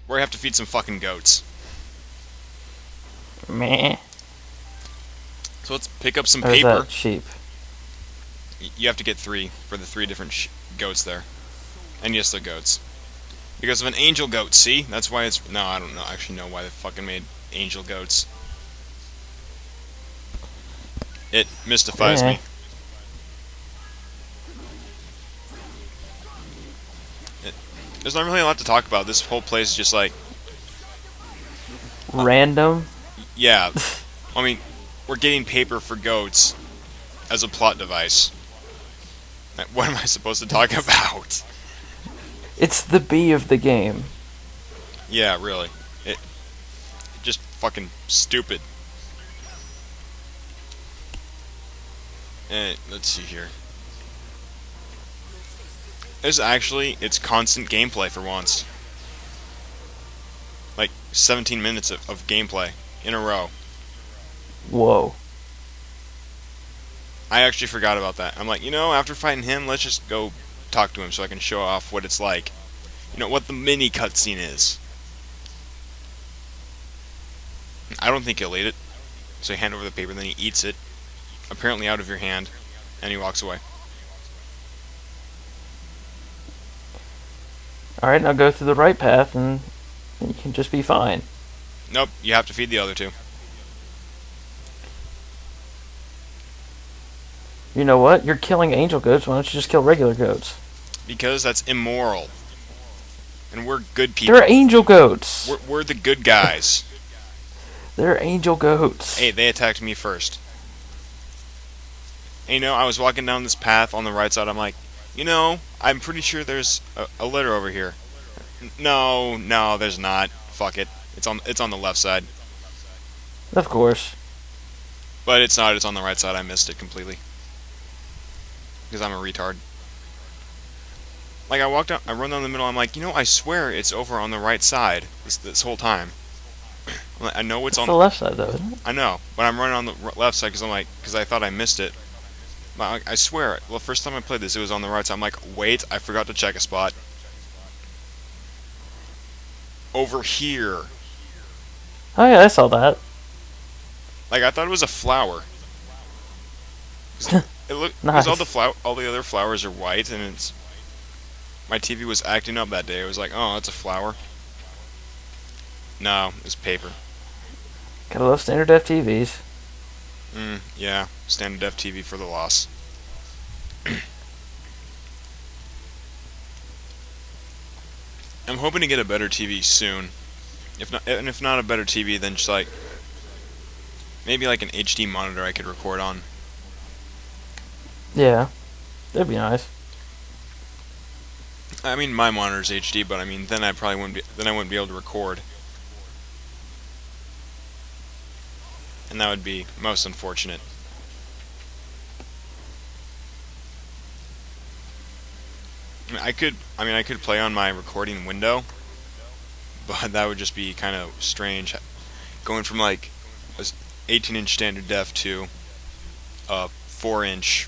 where I have to feed some fucking goats. Meh. So let's pick up some Or is paper. that sheep? You have to get 3 for the 3 different goats there. And yes, they're goats. Because of an angel goat, see? That's why it's... No, I don't know. Actually know why they fucking made angel goats. It mystifies me. There's not really a lot to talk about. This whole place is just like... Random? Yeah. I mean, we're getting paper for goats as a plot device. What am I supposed to talk about? It's the B of the game. Yeah, really. It just fucking stupid. Let's see here. It's constant gameplay for once. Like 17 minutes of gameplay in a row. Whoa. I actually forgot about that. I'm like, after fighting him, let's just go talk to him so I can show off what it's like. What the mini cutscene is. I don't think he'll eat it. So you hand over the paper, then he eats it. Apparently out of your hand. And he walks away. Alright, now go through the right path and you can just be fine. Nope, you have to feed the other 2. You know what? You're killing angel goats. Why don't you just kill regular goats? Because that's immoral. And we're good people. They're angel goats. We're the good guys. They're angel goats. Hey, they attacked me first. And, I was walking down this path on the right side. I'm like, I'm pretty sure there's a letter over here. No, there's not. Fuck it. It's on the left side. Of course. But it's not. It's on the right side. I missed it completely. Because I'm a retard. Like, I run down the middle, I'm like, I swear it's over on the right side this whole time. Like, I know it's on the left side, though, isn't it? I know, but I'm running on the left side because I thought I missed it. But I swear, well, first time I played this, it was on the right side. I'm like, wait, I forgot to check a spot. Over here. Oh, yeah, I saw that. Like, I thought it was a flower. It looked, Nice. because all the other flowers are white, and my TV was acting up that day. It was like, oh, that's a flower. No, it's paper. Gotta love standard def TVs. Yeah, standard def TV for the loss. I'm hoping to get a better TV soon. If not a better TV, then just like maybe like an HD monitor I could record on. Yeah, that'd be nice. I mean, my monitor's HD, but I mean, then I wouldn't be able to record. And that would be most unfortunate. I could play on my recording window, but that would just be kind of strange, going from like a 18-inch standard def to a 4-inch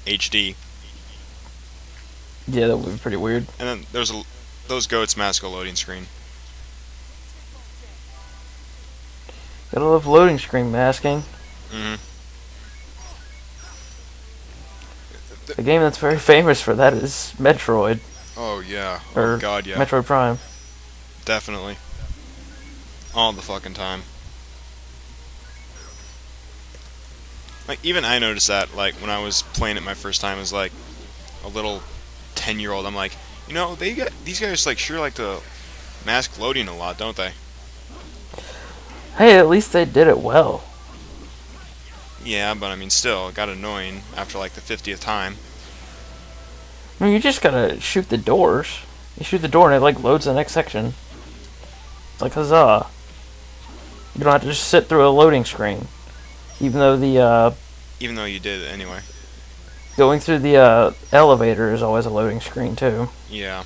HD. Yeah, that would be pretty weird. And then those goats mask a loading screen. Gotta love loading screen masking. The game that's very famous for that is Metroid. Oh yeah. Or God, yeah. Metroid Prime. Definitely. All the fucking time. Like, even I noticed that, like, when I was playing it my first time as, like, a little 10-year-old. I'm like, these guys, like, sure like to mask loading a lot, don't they? Hey, at least they did it well. Yeah, but I mean, still, it got annoying after, like, the 50th time. I mean, you just gotta shoot the doors. You shoot the door and it, like, loads the next section. It's like, huzzah. You don't have to just sit through a loading screen. Even though Even though you did it anyway. going through the elevator is always a loading screen, too. Yeah.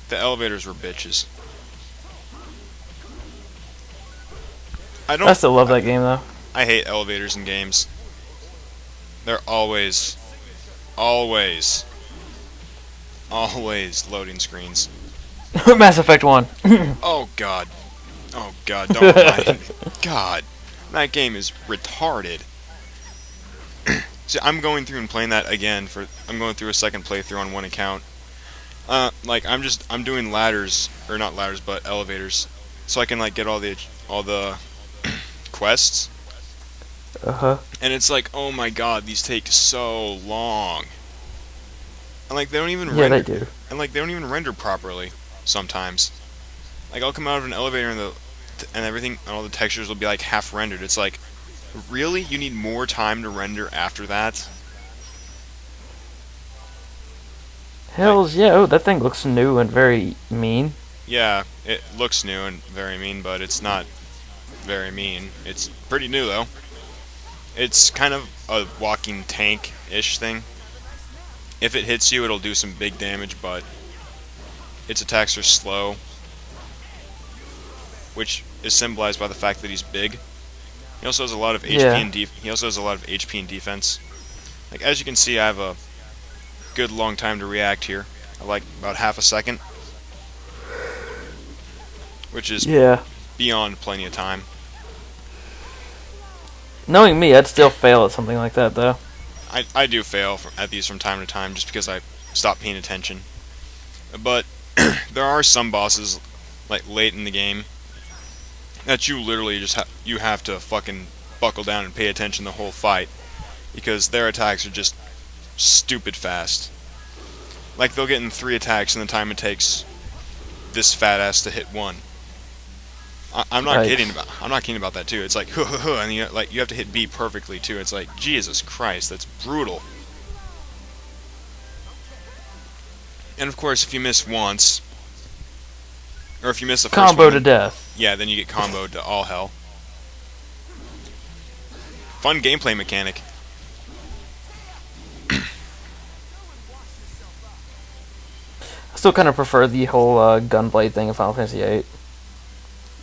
The elevators were bitches. I still love that game, though. I hate elevators in games. They're always loading screens. Mass Effect 1. Oh god. Oh god, don't remind me. God. That game is retarded. See, I'm going through and playing that again I'm going through a second playthrough on one account. Like I'm doing ladders, or not ladders, but elevators, so I can like get all the quests. Uh-huh. And it's like, oh my god, these take so long. And like they don't even Yeah, they render, do. and like they don't even render properly sometimes. Like I'll come out of an elevator and everything, and all the textures will be like half rendered. It's like, really? You need more time to render after that? Like, Hells yeah. Oh, that thing looks new and very mean. yeah, it looks new and very mean, but it's not very mean. It's pretty new though. It's kind of a walking tank-ish thing. If it hits you, it'll do some big damage, but its attacks are slow, which is symbolized by the fact that he's big. He also has a lot of HP Yeah. and he also has a lot of HP and defense. Like as you can see, I have a good long time to react here. I like about half a second, which is Yeah. beyond plenty of time. Knowing me, I'd still fail at something like that, though. I do fail at these from time to time just because I stop paying attention. But there are some bosses like late in the game that you literally just you have to fucking buckle down and pay attention the whole fight because their attacks are just stupid fast. Like they'll get in 3 attacks in the time it takes this fat ass to hit one. I'm not Right. kidding about. I'm not kidding about that too. It's like, and you have to hit B perfectly too. It's like, Jesus Christ, that's brutal. And of course, if you miss once, or if you miss the first Combo one, to death. yeah, then you get comboed to all hell. Fun gameplay mechanic. I still kind of prefer the whole gunblade thing in Final Fantasy VIII.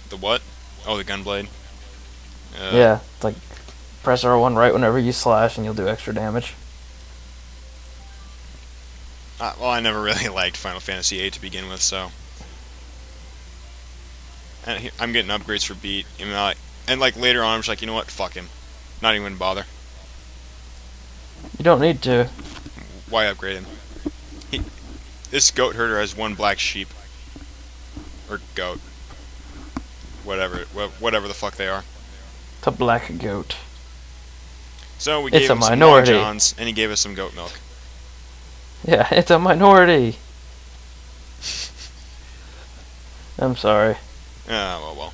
The what? Oh, the gunblade. Yeah, it's like press R1 right whenever you slash and you'll do extra damage. Well, I never really liked Final Fantasy VIII to begin with, so. And I'm getting upgrades for beat, and like later on, I'm just like, you know what? Fuck him. Not even gonna bother. You don't need to. Why upgrade him? This goat herder has 1 black sheep, or goat, whatever the fuck they are. It's a black goat. So we It's gave a him some minority. Long Johns, and he gave us some goat milk. Yeah, it's a minority. I'm sorry. Well.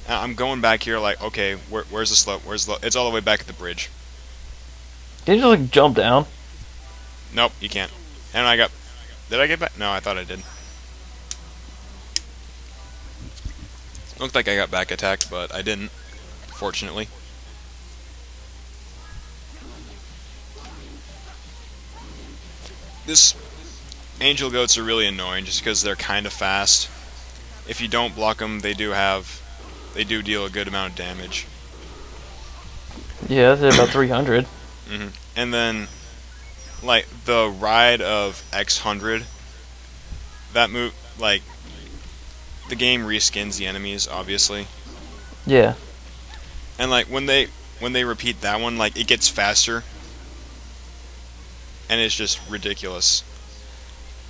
I'm going back here like, okay, where's the slope? It's all the way back at the bridge. Can you just like jump down? Nope, you can't. And did I get back? No, I thought I did. Looked like I got back attacked, but I didn't, fortunately. This angel goats are really annoying just because they're kind of fast. If you don't block them, they do deal a good amount of damage. Yeah, that's about 300. And then, like, the ride of X100, that move, like, the game reskins the enemies, obviously. Yeah. And, like, when they repeat that one, like, it gets faster. And it's just ridiculous.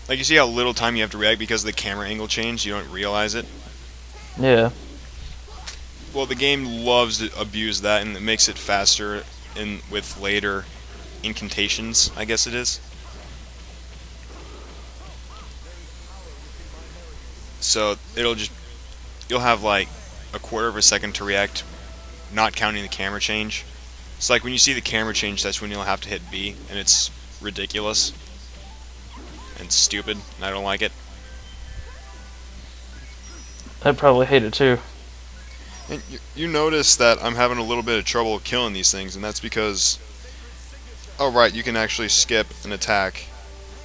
Like, you see how little time you have to react because the camera angle changed? You don't realize it? Yeah. Well, the game loves to abuse that, and it makes it faster with later incantations, I guess it is. So you'll have like a quarter of a second to react, not counting the camera change. It's like when you see the camera change, that's when you'll have to hit B, and it's ridiculous and stupid, and I don't like it. I'd probably hate it too. And you notice that I'm having a little bit of trouble killing these things, and that's because, oh right, you can actually skip an attack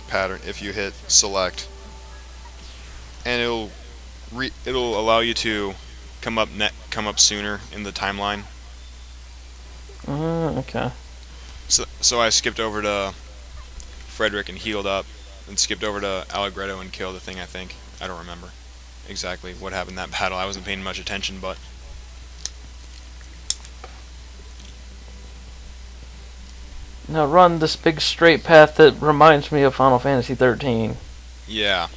pattern if you hit select, and it'll allow you to come up sooner in the timeline. Okay. So I skipped over to Frederick and healed up, and skipped over to Allegretto and killed the thing. I think I don't remember exactly what happened in that battle. I wasn't paying much attention, but Now run this big straight path that reminds me of Final Fantasy 13. yeah.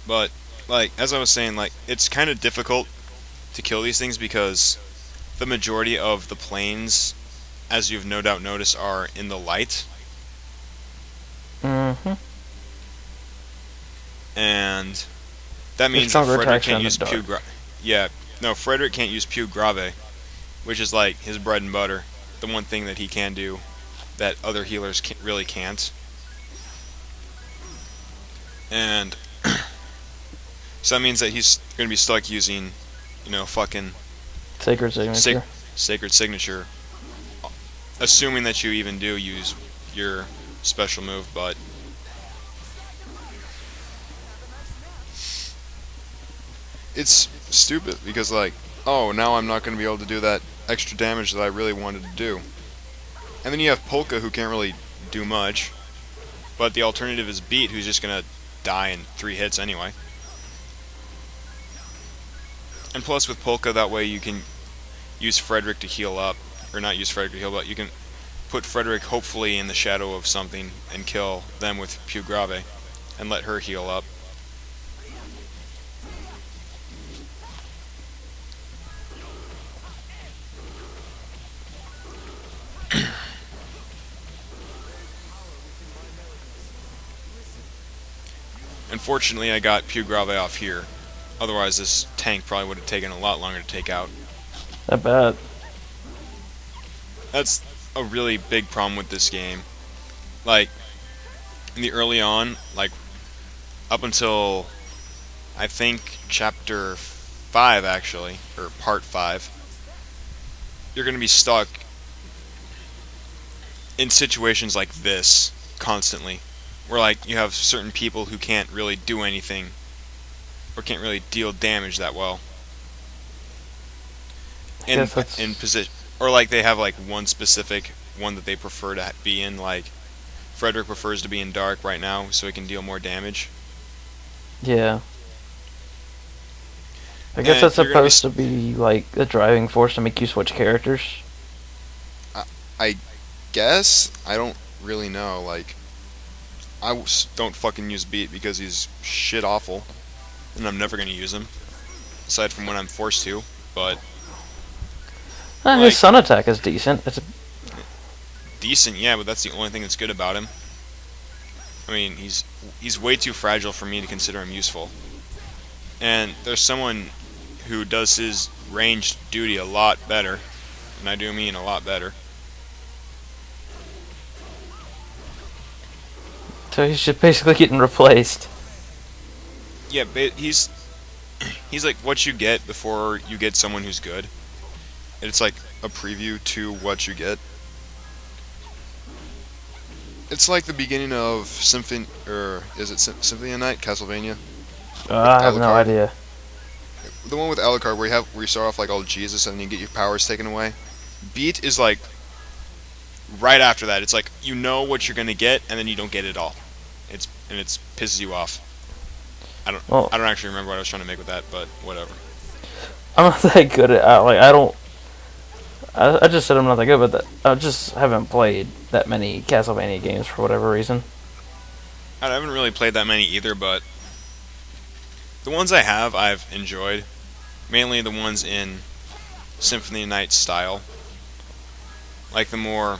But like as I was saying, like it's kind of difficult to kill these things because the majority of the planes, as you've no doubt noticed, are in the light, Mm-hmm. and that There's means that stronger Frederick attacks can't in the use dark. Yeah, no, Frederick can't use Pew Grave, which is like his bread and butter, the one thing that he can do that other healers really can't. And so that means that he's going to be stuck using, fucking Sacred sac- Signature. Sacred Signature, assuming that you even do use your special move, but it's stupid because, like, oh, now I'm not going to be able to do that extra damage that I really wanted to do. And then you have Polka, who can't really do much, but the alternative is Beat, who's just going to die in 3 hits anyway. And plus with Polka, that way you can use Frederick to heal up, or not use Frederick to heal, but you can put Frederick hopefully in the shadow of something and kill them with Pew Grave and let her heal up. Unfortunately, I got Pew Grave off here. Otherwise, this tank probably would have taken a lot longer to take out. I bet. That's a really big problem with this game. Like, in the early on, like, up until, I think, chapter 5, actually, or part 5, you're going to be stuck in situations like this constantly. Where, like, you have certain people who can't really do anything, or can't really deal damage that well. In position, or like they have like one specific one that they prefer to be in. Like Frederick prefers to be in dark right now, so he can deal more damage. Yeah. I guess that's supposed to be like the driving force to make you switch characters. I guess I don't really know. Like I don't fucking use Beat because he's shit awful, and I'm never gonna use him aside from when I'm forced to. But His sun attack is decent. It's decent, yeah, but that's the only thing that's good about him. I mean, he's way too fragile for me to consider him useful. And there's someone who does his ranged duty a lot better, and I do mean a lot better. So he's just basically getting replaced. Yeah, but he's like what you get before you get someone who's good. It's like a preview to what you get. It's like the beginning of Symphony, or is it Symphony of Night, Castlevania? I have no idea. The one with Alucard where you start off like all Jesus and then you get your powers taken away. Beat is like right after that. It's like you know what you're gonna get and then you don't get it all. It pisses you off. I don't actually remember what I was trying to make with that, but whatever. I'm not that good at I just said I'm not that good, but I just haven't played that many Castlevania games for whatever reason. I haven't really played that many either, but the ones I have, I've enjoyed. Mainly the ones in Symphony of Night style. Like the more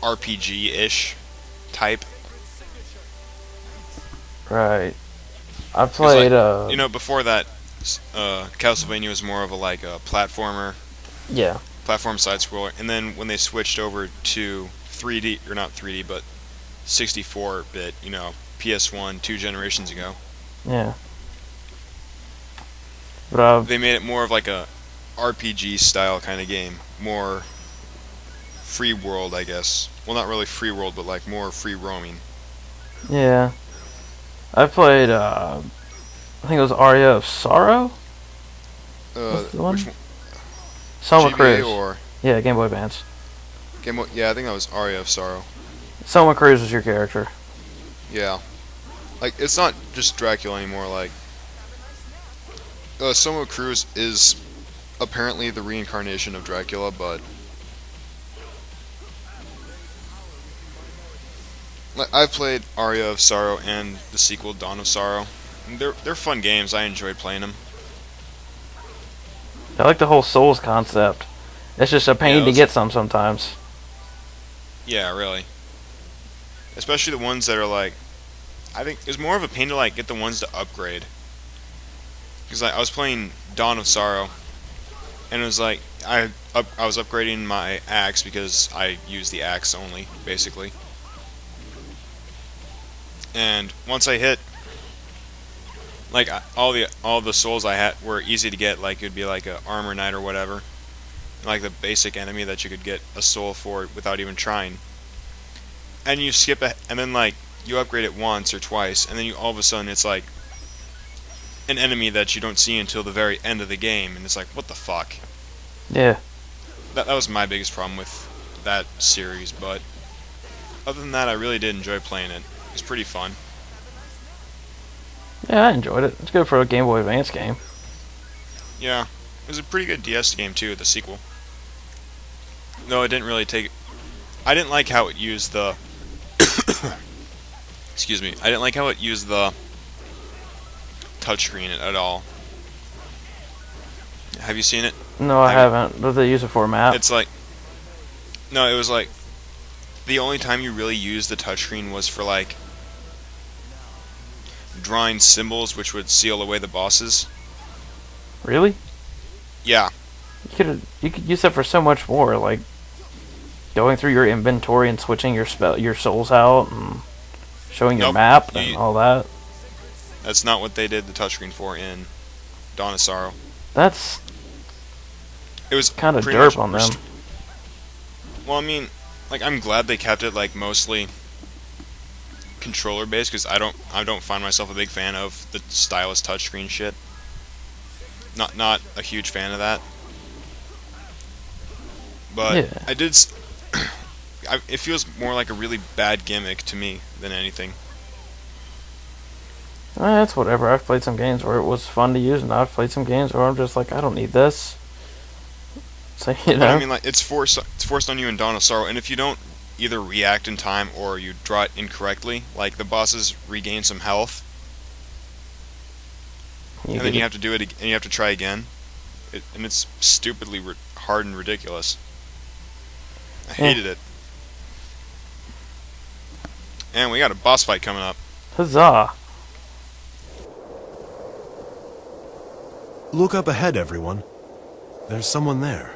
RPG-ish type. Right. I played, before that, Castlevania was more of a platformer. Yeah. Platform side-scroller. And then when they switched over to 3D, or not 3D, but 64-bit, PS1 2 generations ago. Yeah. But they made it more of like a RPG style kind of game, more free world, I guess. Well, not really free world, but like more free roaming. Yeah. I played I think it was Aria of Sorrow. What's the one? Which one? Soma Cruz. Or yeah, Game Boy Advance. Yeah, I think that was Aria of Sorrow. Soma Cruz was your character. Yeah. Like, it's not just Dracula anymore. Like, Soma Cruz is apparently the reincarnation of Dracula, but like, I've played Aria of Sorrow and the sequel Dawn of Sorrow. And they're fun games. I enjoyed playing them. I like the whole Souls concept. It's just a Yeah, pain to get some sometimes. yeah, really. Especially the ones that are like, I think it's more of a pain to like get the ones to upgrade. Because like, I was playing Dawn of Sorrow, and it was like I was upgrading my axe because I use the axe only, basically. And once I hit, like all the souls I had were easy to get. Like it'd be like a armor knight or whatever, like the basic enemy that you could get a soul for without even trying. And you skip it, and then like you upgrade it once or twice, and then you all of a sudden it's like an enemy that you don't see until the very end of the game, and it's like, what the fuck? Yeah. That was my biggest problem with that series, but other than that, I really did enjoy playing it. It was pretty fun. Yeah, I enjoyed it. It's good for a Game Boy Advance game. Yeah, it was a pretty good DS game too, the sequel. No, it didn't really take. I didn't like how it used the. Excuse me. I didn't like how it used the touchscreen at all. Have you seen it? No, I haven't. But they use it for a map. It's like. No, it was like. The only time you really used the touchscreen was for like. Drawing symbols which would seal away the bosses. Really? Yeah. You could use that for so much more, like going through your inventory and switching your souls out and showing your Nope. map and all that. That's not what they did the touchscreen for in Dawn of Sorrow. That's It was kind of pretty derp much on them. Well, I mean, like I'm glad they kept it like mostly controller based because I don't find myself a big fan of the stylus touchscreen shit. Not a huge fan of that. But Yeah. I did. It feels more like a really bad gimmick to me than anything. That's whatever. I've played some games where it was fun to use, and I've played some games where I'm just like, I don't need this. So you know. But I mean, like it's forced on you in Dawn of Sorrow, and if you don't either react in time or you draw it incorrectly, like the bosses regain some health, and then you have to do it, and you have to try again, and it's stupidly hard and ridiculous. I hated it. And we got a boss fight coming up. Huzzah! Look up ahead, everyone. There's someone there.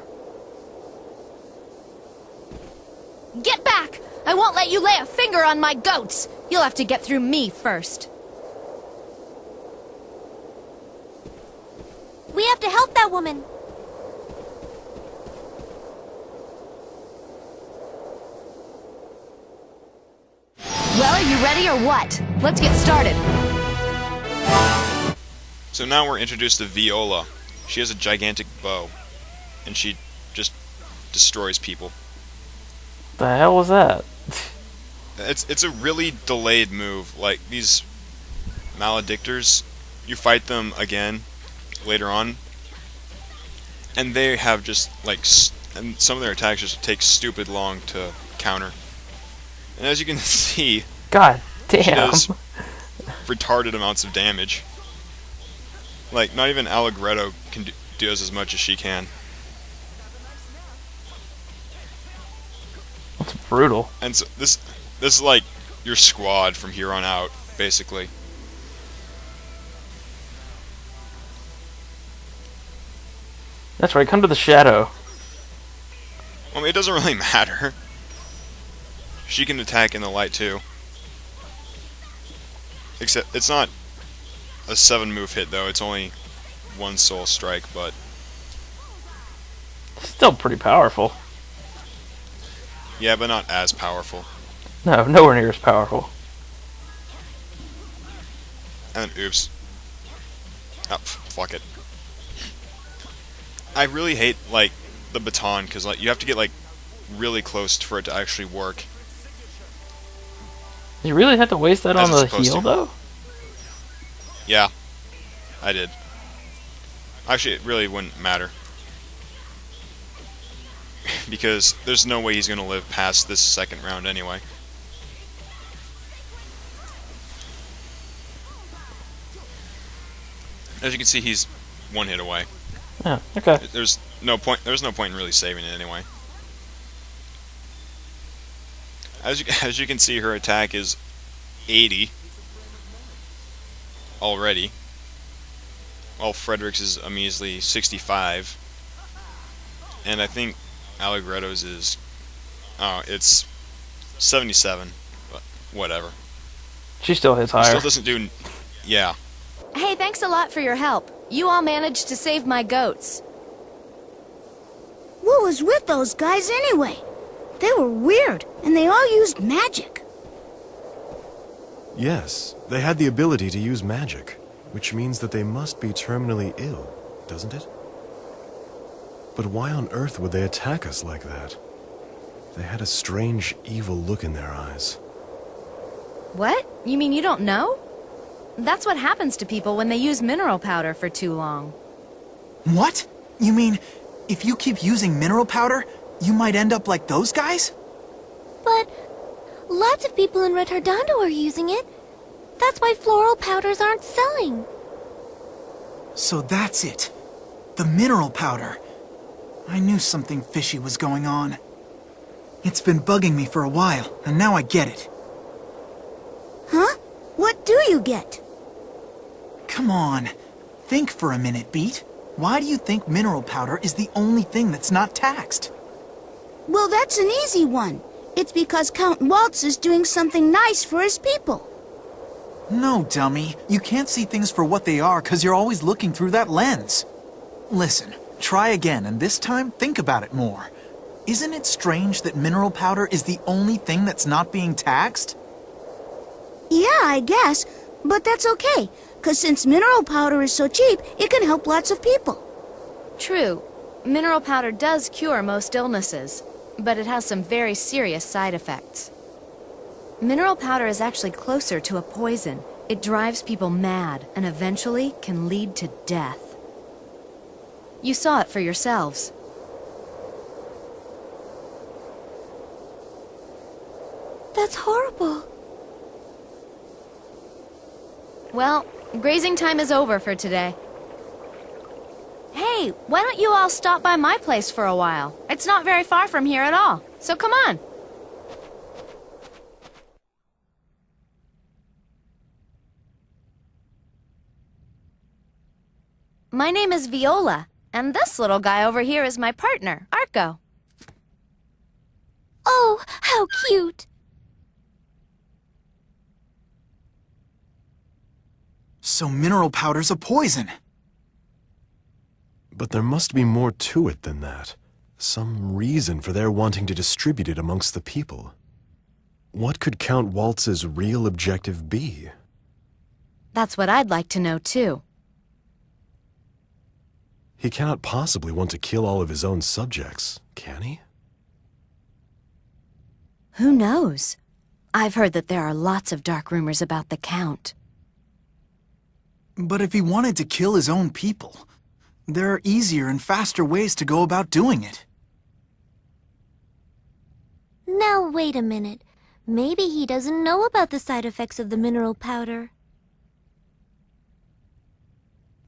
Get back! I won't let you lay a finger on my goats! You'll have to get through me first. We have to help that woman. Well, are you ready or what? Let's get started. So now we're introduced to Viola. She has a gigantic bow, and she just destroys people. The hell was that? It's a really delayed move. Like these maledictors, you fight them again later on, and they have just like, and some of their attacks just take stupid long to counter. And as you can see, God she damn. does retarded amounts of damage. Like not even Allegretto can do as much as she can. That's brutal. And so this is like your squad from here on out, basically. That's right, come to the shadow. I mean, it doesn't really matter. She can attack in the light too. Except it's not a 7-move hit though. It's only 1 soul strike, but Still pretty powerful. yeah, but not as powerful. No, nowhere near as powerful. And then, oops. Oh, fuck it. I really hate like the baton because like you have to get like really close for it to actually work. You really have to waste that As on it's the supposed heal, to. though? Yeah, I did. Actually, it really wouldn't matter. Because there's no way he's going to live past this second round anyway. As you can see, he's one hit away. Yeah, okay. There's no point in really saving it anyway. As you can see, her attack is 80 already, while Frederick's is a measly 65. And I think Allegretto's is, it's 77. But whatever. She still hits He higher. still doesn't do, yeah. Hey, thanks a lot for your help. You all managed to save my goats. What was with those guys anyway? They were weird, and they all used magic. Yes, they had the ability to use magic, which means that they must be terminally ill, doesn't it? But why on earth would they attack us like that? They had a strange, evil look in their eyes. What? You mean you don't know? That's what happens to people when they use mineral powder for too long. What? You mean, if you keep using mineral powder, you might end up like those guys? But lots of people in Retardando are using it. That's why floral powders aren't selling. So that's it. The mineral powder. I knew something fishy was going on. It's been bugging me for a while, and now I get it. Huh? What do you get? Come on. Think for a minute, Beat. Why do you think mineral powder is the only thing that's not taxed? Well, that's an easy one. It's because Count Waltz is doing something nice for his people. No, dummy. You can't see things for what they are because you're always looking through that lens. Listen, try again, and this time think about it more. Isn't it strange that mineral powder is the only thing that's not being taxed? Yeah, I guess. But that's okay, because since mineral powder is so cheap, it can help lots of people. True. Mineral powder does cure most illnesses, but it has some very serious side effects. Mineral powder is actually closer to a poison. It drives people mad and eventually can lead to death. You saw it for yourselves. That's horrible. Well, grazing time is over for today. Hey, why don't you all stop by my place for a while? It's not very far from here at all, so come on. My name is Viola, and this little guy over here is my partner, Arco. Oh, how cute. So mineral powder's a poison. But there must be more to it than that. Some reason for their wanting to distribute it amongst the people. What could Count Waltz's real objective be? That's what I'd like to know, too. He cannot possibly want to kill all of his own subjects, can he? Who knows? I've heard that there are lots of dark rumors about the Count. But if he wanted to kill his own people, there are easier and faster ways to go about doing it. Now wait a minute. Maybe he doesn't know about the side effects of the mineral powder.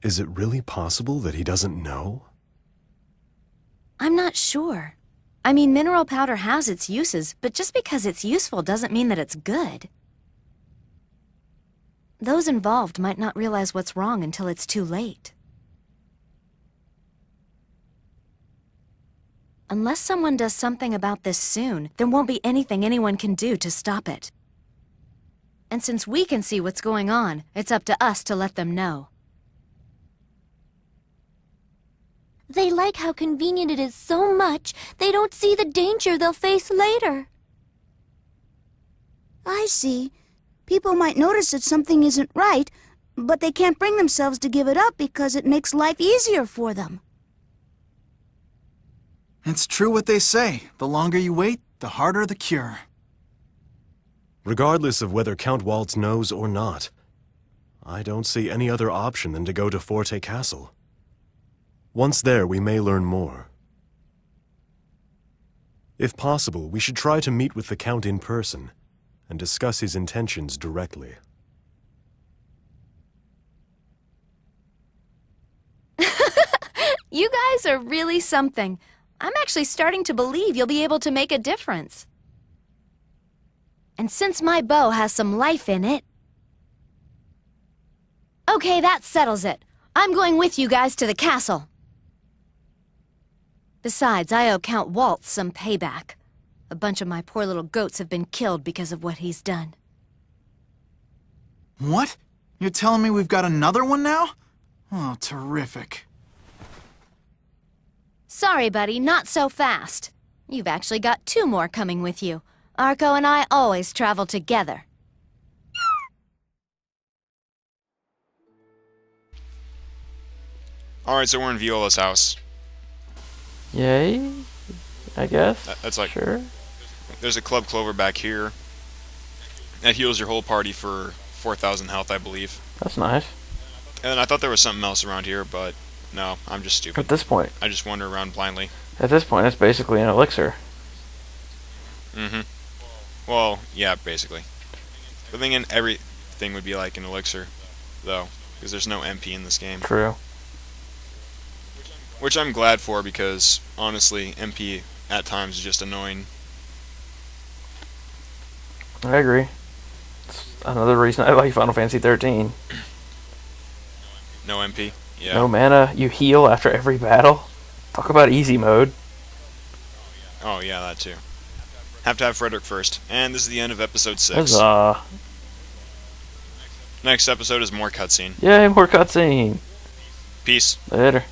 Is it really possible that he doesn't know? I'm not sure. I mean, mineral powder has its uses, but just because it's useful doesn't mean that it's good. Those involved might not realize what's wrong until it's too late. Unless someone does something about this soon, there won't be anything anyone can do to stop it. And since we can see what's going on, it's up to us to let them know. They like how convenient it is so much, they don't see the danger they'll face later. I see. People might notice that something isn't right, but they can't bring themselves to give it up because it makes life easier for them. It's true what they say. The longer you wait, the harder the cure. Regardless of whether Count Waltz knows or not, I don't see any other option than to go to Forte Castle. Once there, we may learn more. If possible, we should try to meet with the Count in person and discuss his intentions directly. You guys are really something. I'm actually starting to believe you'll be able to make a difference. And since my bow has some life in it... Okay, that settles it. I'm going with you guys to the castle. Besides, I owe Count Waltz some payback. A bunch of my poor little goats have been killed because of what he's done. What? You're telling me we've got another one now? Oh, terrific. Sorry, buddy, not so fast. You've actually got 2 more coming with you. Arco and I always travel together. Alright, so we're in Viola's house. Yay? I guess. That's like... Sure. There's a Club Clover back here. That heals your whole party for 4,000 health, I believe. That's nice. And I thought there was something else around here, but no, I'm just stupid. At this point. I just wander around blindly. At this point, it's basically an elixir. Mm-hmm. Well, yeah, basically. But then again, everything would be like an elixir, though, because there's no MP in this game. True. Which I'm glad for, because, honestly, MP at times is just annoying. I agree. It's another reason I like Final Fantasy 13. No MP? Yeah. No mana, you heal after every battle. Talk about easy mode. Oh, yeah, that too. Have to have Frederick first. And this is the end of episode 6. Huzzah. Next episode is more cutscene. Yay, more cutscene. Peace. Later.